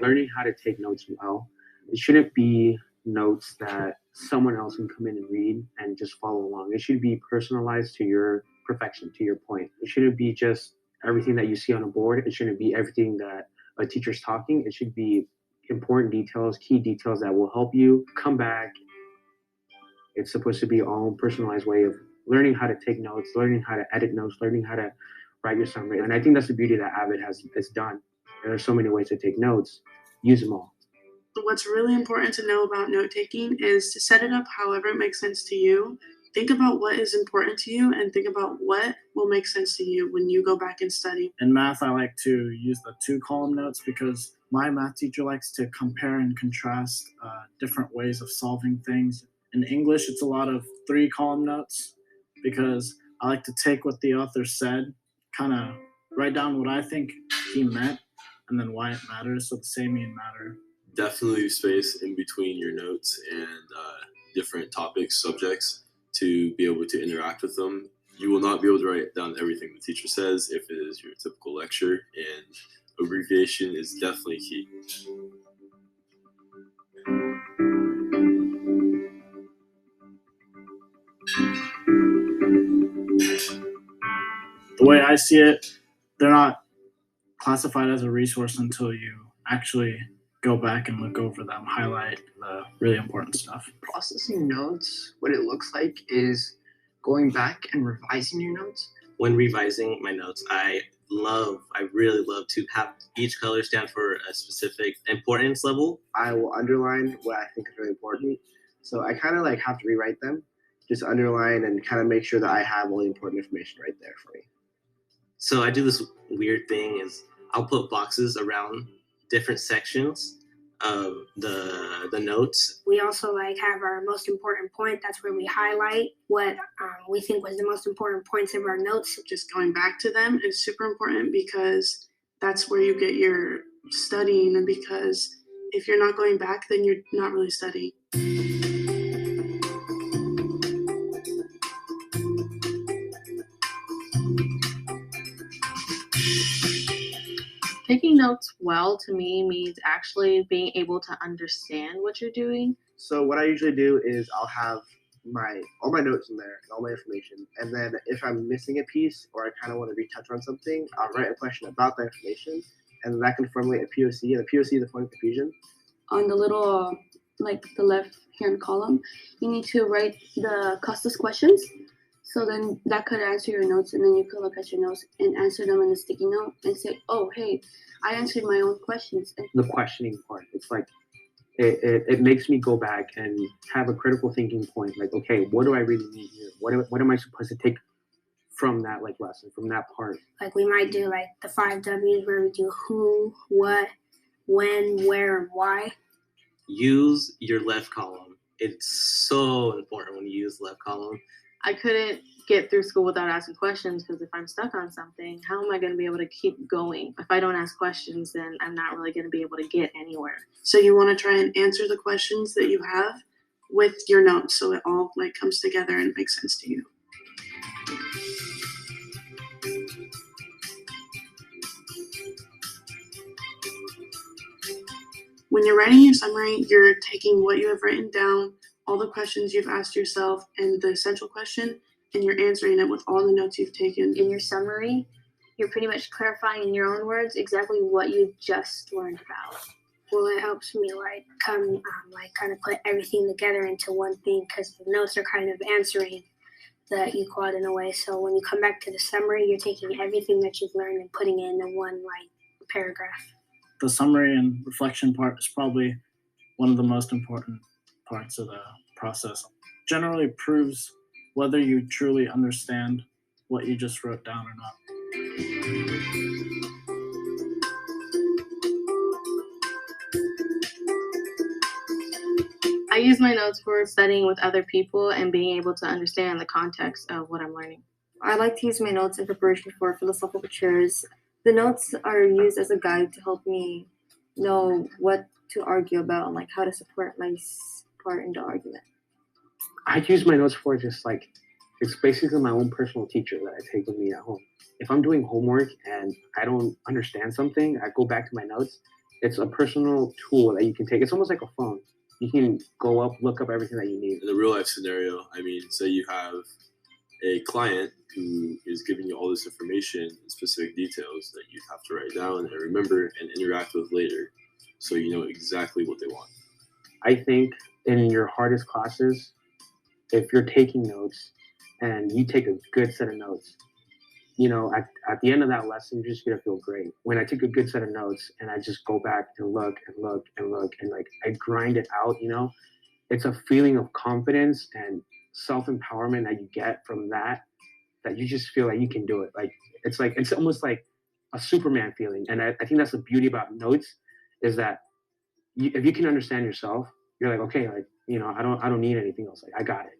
learning how to take notes well. It shouldn't be notes that someone else can come in and read and just follow along. It should be personalized to your perfection, to your point. It shouldn't be just everything that you see on a board. It shouldn't be everything that a teacher's talking. It should be important details, key details that will help you come back. It's supposed to be your own personalized way of learning how to take notes, learning how to edit notes, learning how to write your summary. And I think that's the beauty that AVID has done. There are so many ways to take notes. Use them all. What's really important to know about note taking is to set it up however it makes sense to you. Think about what is important to you and think about what will make sense to you when you go back and study. In math, I like to use the 2-column notes because my math teacher likes to compare and contrast different ways of solving things. In English, it's a lot of 3-column notes because I like to take what the author said, kind of write down what I think he meant, and then why it matters, so the same and matter. Definitely leave space in between your notes and different topics, subjects, to be able to interact with them. You will not be able to write down everything the teacher says if it is your typical lecture, and abbreviation is definitely key. The way I see it, they're not classified as a resource until you actually go back and look over them, highlight the really important stuff. Processing notes, what it looks like is going back and revising your notes. When revising my notes, I really love to have each color stand for a specific importance level. I will underline what I think is really important. So I kind of like have to rewrite them, just underline and kind of make sure that I have all the important information right there for me. So I do this weird thing is I'll put boxes around different sections of the notes. We also have our most important point. That's where we highlight what we think was the most important points of our notes. Just going back to them is super important because that's where you get your studying, and because if you're not going back, then you're not really studying. Taking notes well to me means actually being able to understand what you're doing. So what I usually do is I'll have all my notes in there and all my information, and then if I'm missing a piece or I kind of want to retouch on something, I'll write a question about that information, and that can formulate a POC, and the POC is a point of confusion. On the little the left hand column, you need to write the custom questions. So then that could answer your notes, and then you could look at your notes and answer them in a sticky note and say, oh, hey, I answered my own questions. The questioning part, it's like, it makes me go back and have a critical thinking point. Like, okay, what do I really need here? What am I supposed to take from that lesson, from that part? Like we might do the 5 W's where we do who, what, when, where, and why. Use your left column. It's so important when you use the left column. I couldn't get through school without asking questions because if I'm stuck on something, how am I going to be able to keep going? If I don't ask questions, then I'm not really going to be able to get anywhere. So you want to try and answer the questions that you have with your notes so it all comes together and makes sense to you. When you're writing your summary, you're taking what you have written down, all the questions you've asked yourself, and the essential question, and you're answering it with all the notes you've taken. In your summary, you're pretty much clarifying in your own words exactly what you just learned about. Well, it helps me kind of put everything together into one thing because the notes are kind of answering the EQUAD in a way. So when you come back to the summary, you're taking everything that you've learned and putting it into one paragraph. The summary and reflection part is probably one of the most important parts of the process. Generally proves whether you truly understand what you just wrote down or not. I use my notes for studying with other people and being able to understand the context of what I'm learning. I like to use my notes in preparation for philosophical lectures. The notes are used as a guide to help me know what to argue about and how to support my part in the argument. I use my notes for just it's basically my own personal teacher that I take with me at home. If I'm doing homework and I don't understand something, I go back to my notes It's a personal tool that you can take. It's almost like a phone. You can go up, look up everything that you need. In a real life scenario, I mean, say you have a client who is giving you all this information and specific details that you have to write down and remember and interact with later, so you know exactly what they want. I think in your hardest classes, if you're taking notes and you take a good set of notes, you know, at the end of that lesson, you're just gonna feel great. When I take a good set of notes and I just go back and look and look and look and like I grind it out, you know, it's a feeling of confidence and self-empowerment that you get from that you just feel like you can do it. Like it's almost like a Superman feeling. And I think that's the beauty about notes is that if you can understand yourself, you're like, okay, like, you know, I don't need anything else. Like I got it.